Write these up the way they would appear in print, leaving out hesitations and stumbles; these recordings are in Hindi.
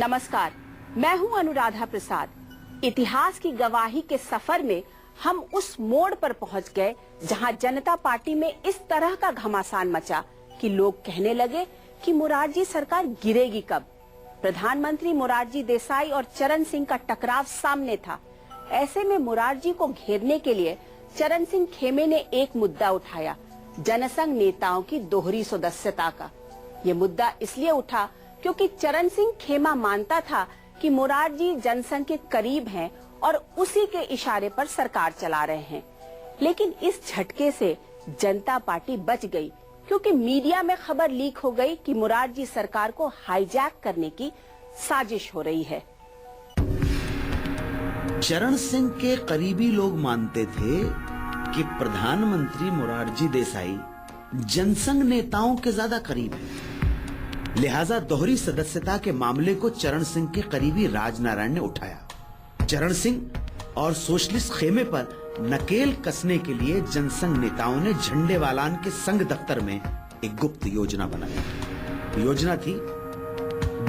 नमस्कार, मैं हूं अनुराधा प्रसाद। इतिहास की गवाही के सफर में हम उस मोड़ पर पहुंच गए जहां जनता पार्टी में इस तरह का घमासान मचा कि लोग कहने लगे कि मोरारजी सरकार गिरेगी कब। प्रधानमंत्री मोरारजी देसाई और चरण सिंह का टकराव सामने था। ऐसे में मोरारजी को घेरने के लिए चरण सिंह खेमे ने एक मुद्दा उठाया, जनसंघ नेताओं की दोहरी सदस्यता का। ये मुद्दा इसलिए उठा क्योंकि चरण सिंह खेमा मानता था कि मोरारजी जनसंघ के करीब हैं और उसी के इशारे पर सरकार चला रहे हैं। लेकिन इस झटके से जनता पार्टी बच गई क्योंकि मीडिया में खबर लीक हो गई कि मोरारजी सरकार को हाईजैक करने की साजिश हो रही है। चरण सिंह के करीबी लोग मानते थे कि प्रधानमंत्री मोरारजी देसाई जनसंघ नेताओं के ज्यादा करीब है, लिहाजा दोहरी सदस्यता के मामले को चरण सिंह के करीबी राजनारायण ने उठाया। चरण सिंह और सोशलिस्ट खेमे पर नकेल कसने के लिए जनसंघ नेताओं ने झंडेवालान के संघ दफ्तर में एक गुप्त योजना बनाई। योजना थी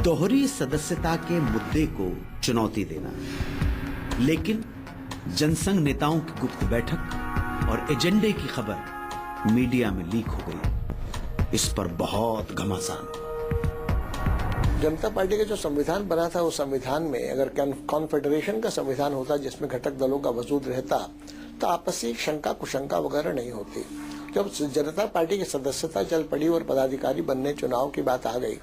दोहरी सदस्यता के मुद्दे को चुनौती देना। लेकिन जनसंघ नेताओं की गुप्त बैठक और एजेंडे की खबर मीडिया में लीक हो गई। इस पर बहुत घमासान। जनता पार्टी का जो संविधान बना था, उस संविधान में अगर कॉन्फेडरेशन का संविधान होता जिसमें घटक दलों का वजूद रहता तो आपसी शंका कुशंका वगैरह नहीं होती। जब जनता पार्टी की सदस्यता चल पड़ी और पदाधिकारी बनने चुनाव की बात आ गई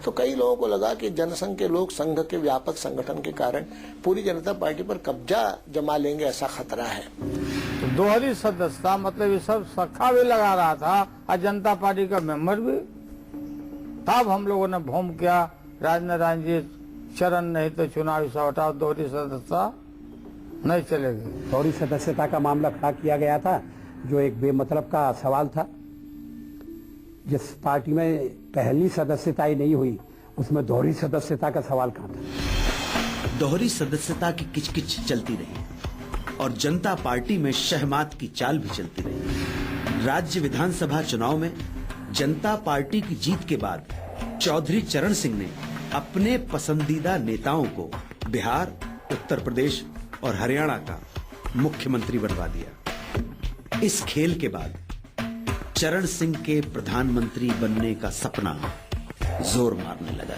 तो कई लोगों को लगा कि जनसंघ के लोग संघ के व्यापक संगठन के कारण पूरी जनता पार्टी पर कब्जा जमा लेंगे, ऐसा खतरा है। तो दोहरी सदस्यता मतलब ये सब सखा भी लगा रहा था और जनता पार्टी का मेंबर भी। तब हम लोगों ने भूम किया, राजनारायण जी चरण नहीं तो चुनाव से हटाओ, दोहरी सदस्यता नहीं चलेगी। दोहरी सदस्यता का मामला खड़ा किया गया था जो एक बेमतलब का सवाल था। जिस पार्टी में पहली सदस्यता ही नहीं हुई उसमें दोहरी सदस्यता का सवाल कहां था। दोहरी सदस्यता की किचकिच चलती रही और जनता पार्टी में शहमात की चाल भी चलती रही। राज्य विधानसभा चुनाव में जनता पार्टी की जीत के बाद चौधरी चरण सिंह ने अपने पसंदीदा नेताओं को बिहार, उत्तर प्रदेश और हरियाणा का मुख्यमंत्री बनवा दिया। इस खेल के बाद चरण सिंह के प्रधानमंत्री बनने का सपना जोर मारने लगा।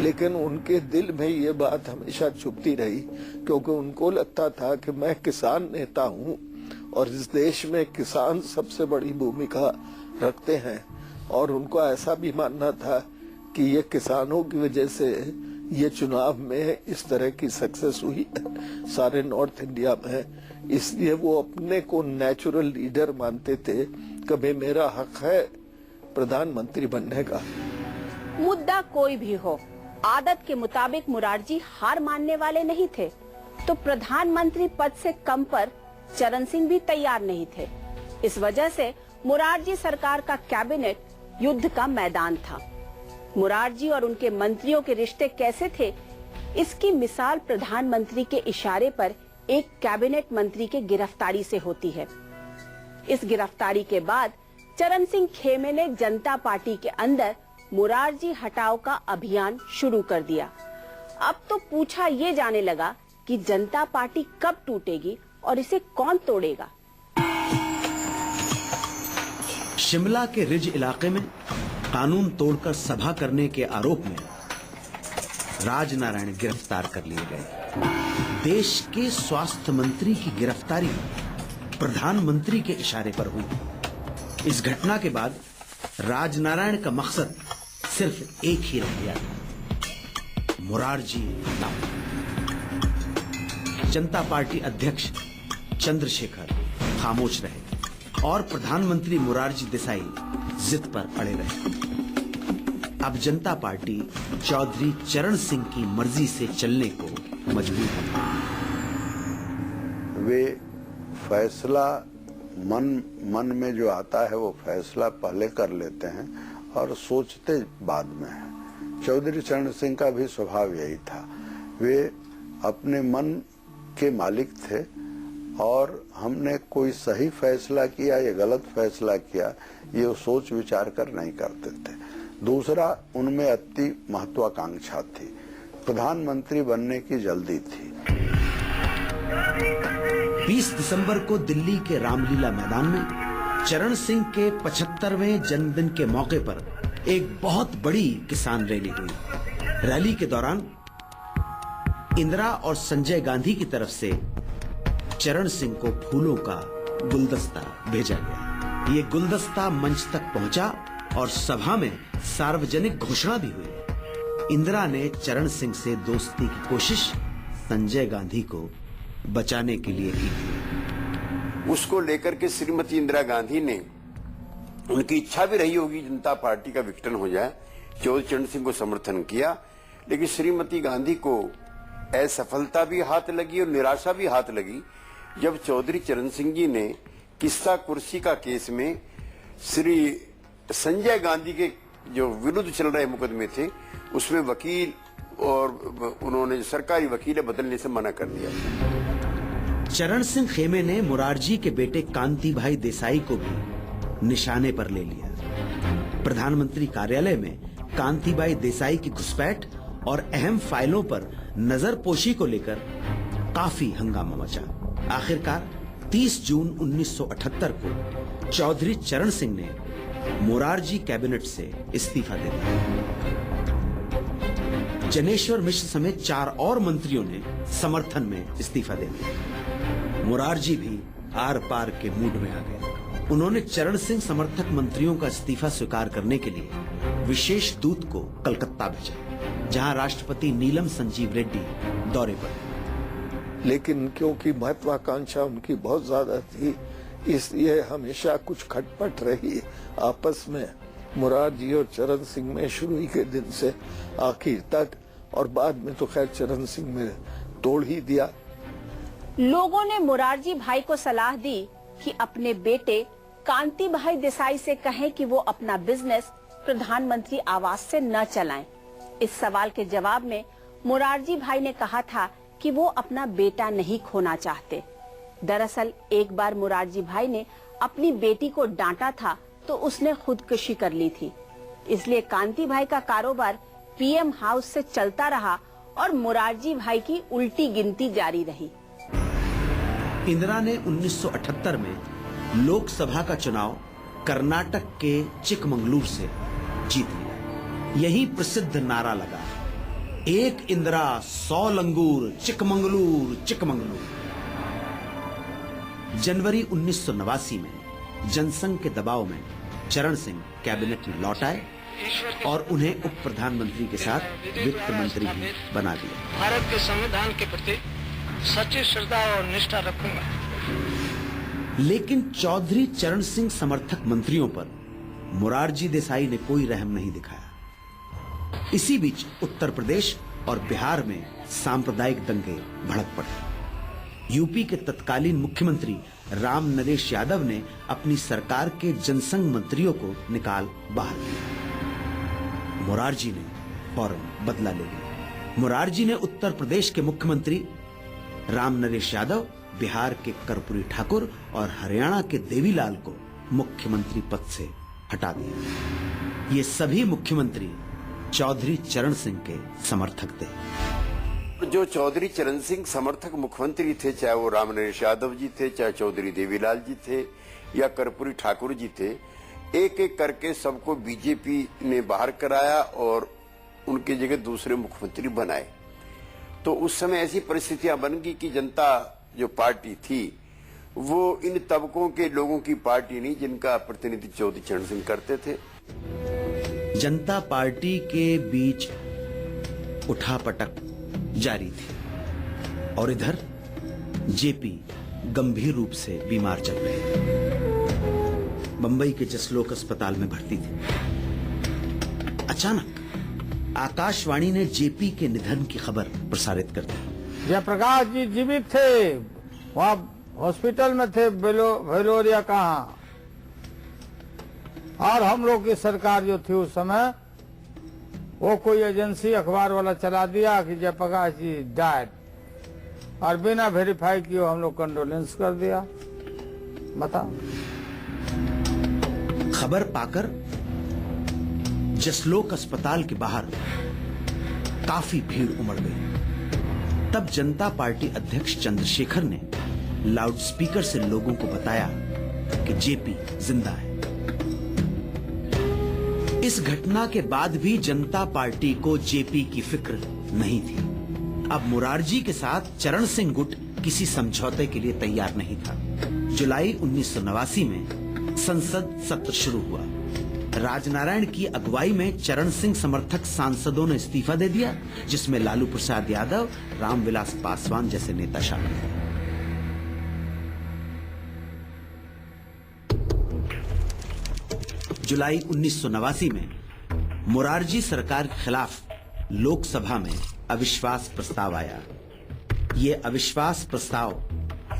लेकिन उनके दिल में ये बात हमेशा छुपती रही क्योंकि उनको लगता था कि मैं किसान नेता हूं और इस देश में किसान सबसे बड़ी भूमिका रखते हैं। और उनको ऐसा भी मानना था कि ये किसानों की वजह से ये चुनाव में इस तरह की सक्सेस हुई है सारे नॉर्थ इंडिया में। इसलिए वो अपने को नेचुरल लीडर मानते थे। कभी मेरा हक है प्रधानमंत्री बनने का। मुद्दा कोई भी हो, आदत के मुताबिक मोरारजी हार मानने वाले नहीं थे, तो प्रधानमंत्री पद से कम पर चरण सिंह भी तैयार नहीं थे। इस वजह से मोरारजी सरकार का कैबिनेट युद्ध का मैदान था। मोरारजी और उनके मंत्रियों के रिश्ते कैसे थे, इसकी मिसाल प्रधानमंत्री के इशारे पर एक कैबिनेट मंत्री के गिरफ्तारी से होती है। इस गिरफ्तारी के बाद चरण सिंह खेमे ने जनता पार्टी के अंदर मोरारजी हटाओ का अभियान शुरू कर दिया। अब तो पूछा ये जाने लगा कि जनता पार्टी कब टूटेगी और इसे कौन तोड़ेगा। शिमला के रिज इलाके में कानून तोड़कर सभा करने के आरोप में राजनारायण गिरफ्तार कर लिए गए। देश के स्वास्थ्य मंत्री की गिरफ्तारी प्रधानमंत्री के इशारे पर हुई। इस घटना के बाद राजनारायण का मकसद सिर्फ एक ही रह गया, मोरारजी हटाओ। जनता पार्टी अध्यक्ष चंद्रशेखर खामोश रहे और प्रधानमंत्री मोरारजी देसाई जिद पर अड़े रहे। अब जनता पार्टी चौधरी चरण सिंह की मर्जी से चलने को मजबूर है। वे फैसला मन में जो आता है वो फैसला पहले कर लेते हैं और सोचते बाद में है। चौधरी चरण सिंह का भी स्वभाव यही था। वे अपने मन के मालिक थे और हमने कोई सही फैसला किया या गलत फैसला किया ये सोच विचार कर नहीं करते थे। दूसरा, उनमें अति महत्वाकांक्षा थी, प्रधानमंत्री बनने की जल्दी थी। 20 दिसंबर को दिल्ली के रामलीला मैदान में चरण सिंह के 75वें जन्मदिन के मौके पर एक बहुत बड़ी किसान रैली हुई। रैली के दौरान इंदिरा और संजय गांधी की तरफ से चरण सिंह को फूलों का गुलदस्ता भेजा गया। ये गुलदस्ता मंच तक पहुंचा और सभा में सार्वजनिक घोषणा भी हुई। इंदिरा ने चरण सिंह से दोस्ती की कोशिश संजय गांधी को बचाने के लिए की थी। उसको लेकर के श्रीमती इंदिरा गांधी ने, उनकी इच्छा भी रही होगी जनता पार्टी का विघटन हो जाए, चौधरी चरण सिंह को समर्थन किया, लेकिन श्रीमती गांधी को असफलता भी हाथ लगी और निराशा भी हाथ लगी जब चौधरी चरण सिंह जी ने किस्सा कुर्सी का केस में श्री संजय गांधी के जो विरुद्ध चल रहे मुकदमे थे उसमें वकील और उन्होंने सरकारी वकील बदलने से मना कर दिया। चरण सिंह खेमे ने मुरारजी के बेटे कांति भाई देसाई को भी निशाने पर ले लिया। प्रधानमंत्री कार्यालय में कांति भाई देसाई की घुसपैठ और अहम फाइलों पर नजरपोशी को लेकर काफी हंगामा मचा। आखिरकार 30 जून 1978 को चौधरी चरण सिंह ने मोरारजी कैबिनेट से इस्तीफा दे दिया। जनेश्वर मिश्र समेत 4 और मंत्रियों ने समर्थन में इस्तीफा दे दिया। मोरारजी भी आर पार के मूड में आ गए। उन्होंने चरण सिंह समर्थक मंत्रियों का इस्तीफा स्वीकार करने के लिए विशेष दूत को कलकत्ता भेजा, जहां राष्ट्रपति नीलम संजीव रेड्डी दौरे पर। लेकिन क्योंकि महत्वाकांक्षा उनकी बहुत ज्यादा थी, इसलिए हमेशा कुछ खटपट रही आपस में मुरारजी और चरण सिंह में शुरू के दिन से आखिर तक, और बाद में तो खैर चरण सिंह में तोड़ ही दिया। लोगों ने मुरारजी भाई को सलाह दी कि अपने बेटे कांति भाई देसाई से कहें कि वो अपना बिजनेस प्रधानमंत्री आवास से न चलाएं। इस सवाल के जवाब में मुरारजी भाई ने कहा था कि वो अपना बेटा नहीं खोना चाहते। दरअसल एक बार मुरारजी भाई ने अपनी बेटी को डांटा था तो उसने खुदकुशी कर ली थी। इसलिए कांति भाई का कारोबार पीएम हाउस से चलता रहा और मुरारजी भाई की उल्टी गिनती जारी रही। इंदिरा ने 1978 में लोकसभा का चुनाव कर्नाटक के चिकमंगलूर से जीत लिया। यही प्रसिद्ध नारा लगा, एक इंदिरा 100 लंगूर, चिकमंगलूर चिकमंगलूर। जनवरी 1989 में जनसंघ के दबाव में चरण सिंह कैबिनेट में लौट आए और उन्हें उप प्रधानमंत्री के साथ वित्त मंत्री भी बना दिया। भारत के संविधान के प्रति सच्ची श्रद्धा और निष्ठा रखूंगा। लेकिन चौधरी चरण सिंह समर्थक मंत्रियों पर मोरारजी देसाई ने कोई रहम नहीं दिखाया। इसी बीच उत्तर प्रदेश और बिहार में सांप्रदायिक दंगे भड़क पड़े। यूपी के तत्कालीन मुख्यमंत्री राम नरेश यादव ने अपनी सरकार के जनसंघ मंत्रियों को निकाल बाहर किया। मोरारजी ने फौरन बदला ले लिया। मोरारजी ने उत्तर प्रदेश के मुख्यमंत्री राम नरेश यादव, बिहार के कर्पूरी ठाकुर और हरियाणा के देवीलाल को मुख्यमंत्री पद से हटा दिया। ये सभी मुख्यमंत्री चौधरी चरण सिंह के समर्थक थे। जो चौधरी चरण सिंह समर्थक मुख्यमंत्री थे, चाहे वो राम नरेश यादव जी थे, चाहे चौधरी देवीलाल जी थे या कर्पूरी ठाकुर जी थे, एक एक करके सबको बीजेपी ने बाहर कराया और उनकी जगह दूसरे मुख्यमंत्री बनाए। तो उस समय ऐसी परिस्थितियां बन गई कि जनता जो पार्टी थी वो इन तबकों के लोगों की पार्टी नहीं जिनका प्रतिनिधित्व चौधरी चरण सिंह करते थे। जनता पार्टी के बीच उठापटक जारी थी और इधर जेपी गंभीर रूप से बीमार चल रहे। बंबई के जसलोक अस्पताल में भर्ती थे। अचानक आकाशवाणी ने जेपी के निधन की खबर प्रसारित कर दी। जयप्रकाश जी जीवित थे, वहाँ हॉस्पिटल में थे, भेलोरिया कहाँ। और हम लोग की सरकार जो थी उस समय, वो कोई एजेंसी अखबार वाला चला दिया कि जयप्रकाश जी डाइड, और बिना वेरीफाई किए हम लोग कंडोलेंस कर दिया। बताओ। खबर पाकर जसलोक अस्पताल के बाहर काफी भीड़ उमड़ गई। तब जनता पार्टी अध्यक्ष चंद्रशेखर ने लाउडस्पीकर से लोगों को बताया कि जेपी जिंदा है। इस घटना के बाद भी जनता पार्टी को जेपी की फिक्र नहीं थी। अब मुरारजी के साथ चरण सिंह गुट किसी समझौते के लिए तैयार नहीं था। जुलाई 1989 में संसद सत्र शुरू हुआ। राजनारायण की अगुवाई में चरण सिंह समर्थक सांसदों ने इस्तीफा दे दिया, जिसमें लालू प्रसाद यादव, रामविलास पासवान जैसे नेता शामिल थे। जुलाई 1989 में मुरारजी सरकार के खिलाफ लोकसभा में अविश्वास प्रस्ताव आया। ये अविश्वास प्रस्ताव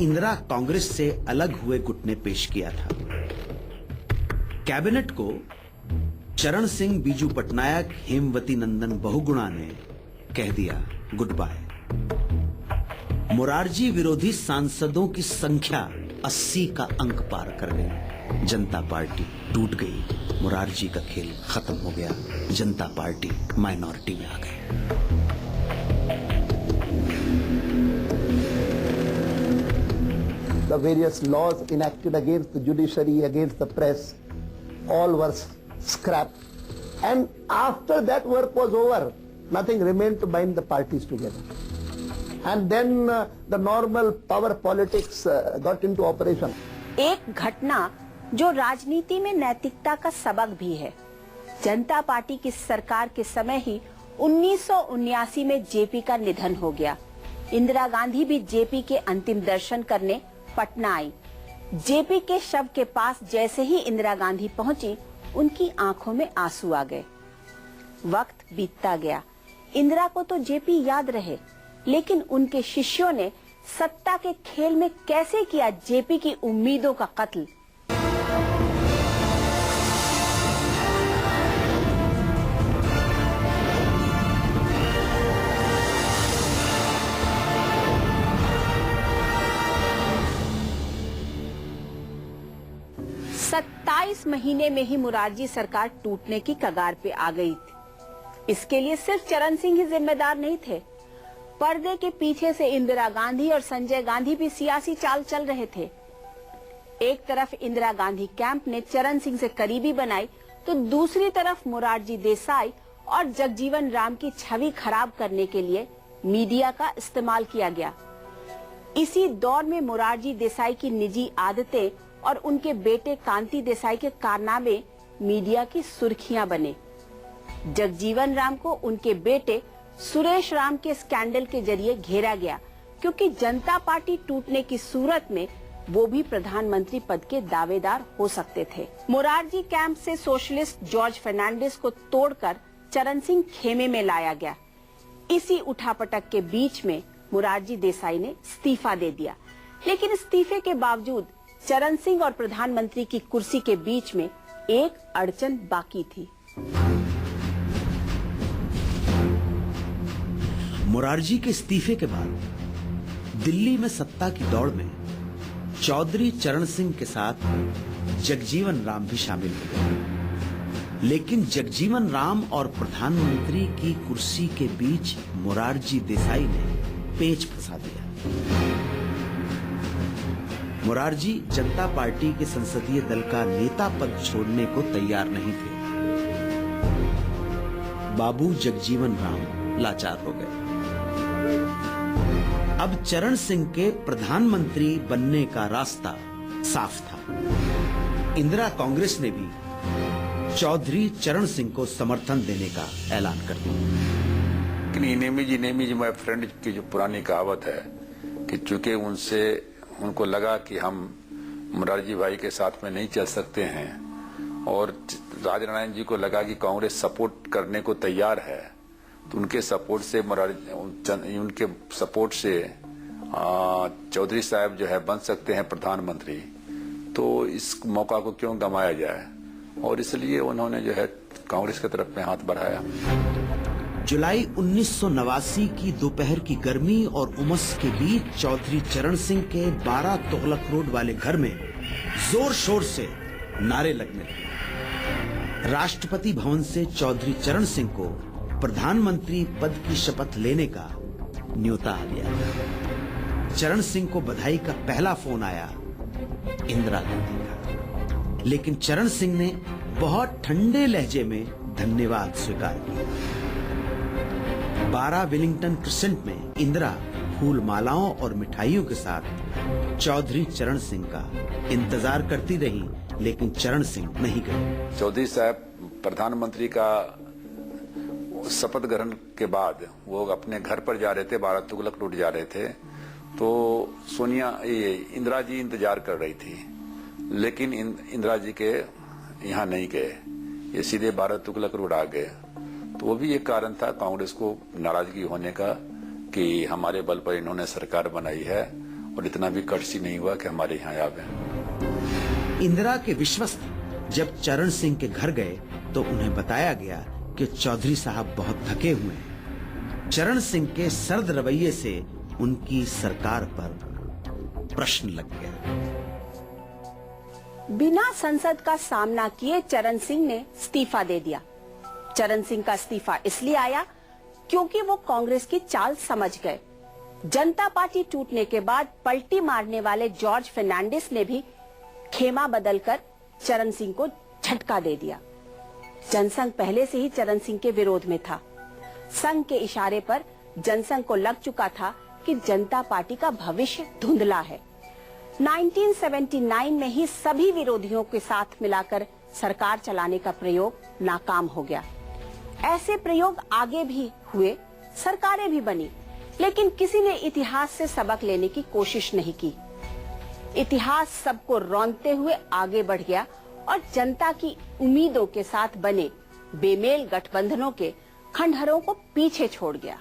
इंदिरा कांग्रेस से अलग हुए गुट ने पेश किया था। कैबिनेट को चरण सिंह, बीजू पटनायक, हेमवती नंदन बहुगुणा ने कह दिया गुड बाय। मुरारजी विरोधी सांसदों की संख्या 80 का अंक पार कर गई। जनता पार्टी टूट गई। मुरारजी का खेल खत्म हो गया। जनता पार्टी माइनॉरिटी में आ गई। The various laws enacted against the judiciary, against the press, all were scrapped. And after that work was over, nothing remained to bind the parties together. And then the normal power politics got into operation. एक घटना जो राजनीति में नैतिकता का सबक भी है। जनता पार्टी की सरकार के समय ही 1979 में जेपी का निधन हो गया। इंदिरा गांधी भी जेपी के अंतिम दर्शन करने पटना आई। जेपी के शव के पास जैसे ही इंदिरा गांधी पहुंची, उनकी आंखों में आंसू आ गए। वक्त बीतता गया। इंदिरा को तो जेपी याद रहे, लेकिन उनके शिष्यों ने सत्ता के खेल में कैसे किया जेपी की उम्मीदों का कत्ल। सत्ताईस महीने में ही मुरारजी सरकार टूटने की कगार पे आ गई थी। इसके लिए सिर्फ चरण सिंह ही जिम्मेदार नहीं थे। पर्दे के पीछे से इंदिरा गांधी और संजय गांधी भी सियासी चाल चल रहे थे। एक तरफ इंदिरा गांधी कैंप ने चरण सिंह से करीबी बनाई, तो दूसरी तरफ मुरारजी देसाई और जगजीवन राम की छवि खराब करने के लिए मीडिया का इस्तेमाल किया गया। इसी दौर में मुरारजी देसाई की निजी आदतें और उनके बेटे कांति देसाई के कारनामे मीडिया की सुर्खियां बने। जगजीवन राम को उनके बेटे सुरेश राम के स्कैंडल के जरिए घेरा गया, क्योंकि जनता पार्टी टूटने की सूरत में वो भी प्रधानमंत्री पद के दावेदार हो सकते थे। मुरारजी कैंप से सोशलिस्ट जॉर्ज फर्नांडिस को तोड़कर चरण सिंह खेमे में लाया गया। इसी उठापटक के बीच में मुरारजी देसाई ने इस्तीफा दे दिया, लेकिन इस्तीफे के बावजूद चरण सिंह और प्रधानमंत्री की कुर्सी के बीच में एक अड़चन बाकी थी। मुरारजी के इस्तीफे के बाद दिल्ली में सत्ता की दौड़ में चौधरी चरण सिंह के साथ जगजीवन राम भी शामिल हो गए। लेकिन जगजीवन राम और प्रधानमंत्री की कुर्सी के बीच मुरारजी देसाई ने पेच फंसा दिया। मुरारजी जनता पार्टी के संसदीय दल का नेता पद छोड़ने को तैयार नहीं थे। बाबू जगजीवन राम लाचार हो गए। अब चरण सिंह के प्रधानमंत्री बनने का रास्ता साफ था। इंदिरा कांग्रेस ने भी चौधरी चरण सिंह को समर्थन देने का ऐलान कर दिया। इनेमी माय फ्रेंड की जो पुरानी कहावत है कि चूंकि उनको लगा कि हम मुरारजी भाई के साथ में नहीं चल सकते हैं और राजनारायण जी को लगा कि कांग्रेस सपोर्ट करने को तैयार है, तो उनके सपोर्ट से चौधरी साहब जो है बन सकते हैं प्रधानमंत्री, तो इस मौका को क्यों गंवाया जाए, और इसलिए उन्होंने जो है कांग्रेस की तरफ में हाथ बढ़ाया। जुलाई 1989 की दोपहर की गर्मी और उमस के बीच चौधरी चरण सिंह के 12 तुगलक रोड वाले घर में जोर शोर से नारे लगने लगे। राष्ट्रपति भवन से चौधरी चरण सिंह को प्रधानमंत्री पद की शपथ लेने का न्योता आ गया। चरण सिंह को बधाई का पहला फोन आया इंदिरा गांधी का, लेकिन चरण सिंह ने बहुत ठंडे लहजे में धन्यवाद स्वीकार किया। 12 विलिंगटन क्रिसेंट में इंदिरा फूल मालाओं और मिठाइयों के साथ चौधरी चरण सिंह का इंतजार करती रही, लेकिन चरण सिंह नहीं गए। चौधरी साहब प्रधानमंत्री का शपथ ग्रहण के बाद वो अपने घर पर जा रहे थे, भारत तुगलक रोड जा रहे थे, तो इंदिरा जी इंतजार कर रही थी, लेकिन इंदिरा जी के यहाँ नहीं गए, ये सीधे भारत तुगलक रोड आ गए। तो वो भी एक कारण था कांग्रेस को नाराजगी होने का कि हमारे बल पर इन्होंने सरकार बनाई है और इतना भी कर्सी नहीं हुआ कि हमारे यहाँ आ गए। इंदिरा के विश्वस्त जब चरण सिंह के घर गए तो उन्हें बताया गया कि चौधरी साहब बहुत थके हुए हैं। चरण सिंह के सर्द रवैये से उनकी सरकार पर प्रश्न लग गया। बिना संसद का सामना किए चरण सिंह ने इस्तीफा दे दिया। चरण सिंह का इस्तीफा इसलिए आया क्योंकि वो कांग्रेस की चाल समझ गए। जनता पार्टी टूटने के बाद पलटी मारने वाले जॉर्ज फर्नांडिस ने भी खेमा बदलकर चरण सिंह को झटका दे दिया। जनसंघ पहले से ही चरण सिंह के विरोध में था। संघ के इशारे पर जनसंघ को लग चुका था कि जनता पार्टी का भविष्य धुंधला है। 1979 में ही सभी विरोधियों के साथ मिलाकर सरकार चलाने का प्रयोग नाकाम हो गया। ऐसे प्रयोग आगे भी हुए, सरकारें भी बनी, लेकिन किसी ने इतिहास से सबक लेने की कोशिश नहीं की। इतिहास सबको रौंदते हुए आगे बढ़ गया और जनता की उम्मीदों के साथ बने बेमेल गठबंधनों के खंडहरों को पीछे छोड़ गया।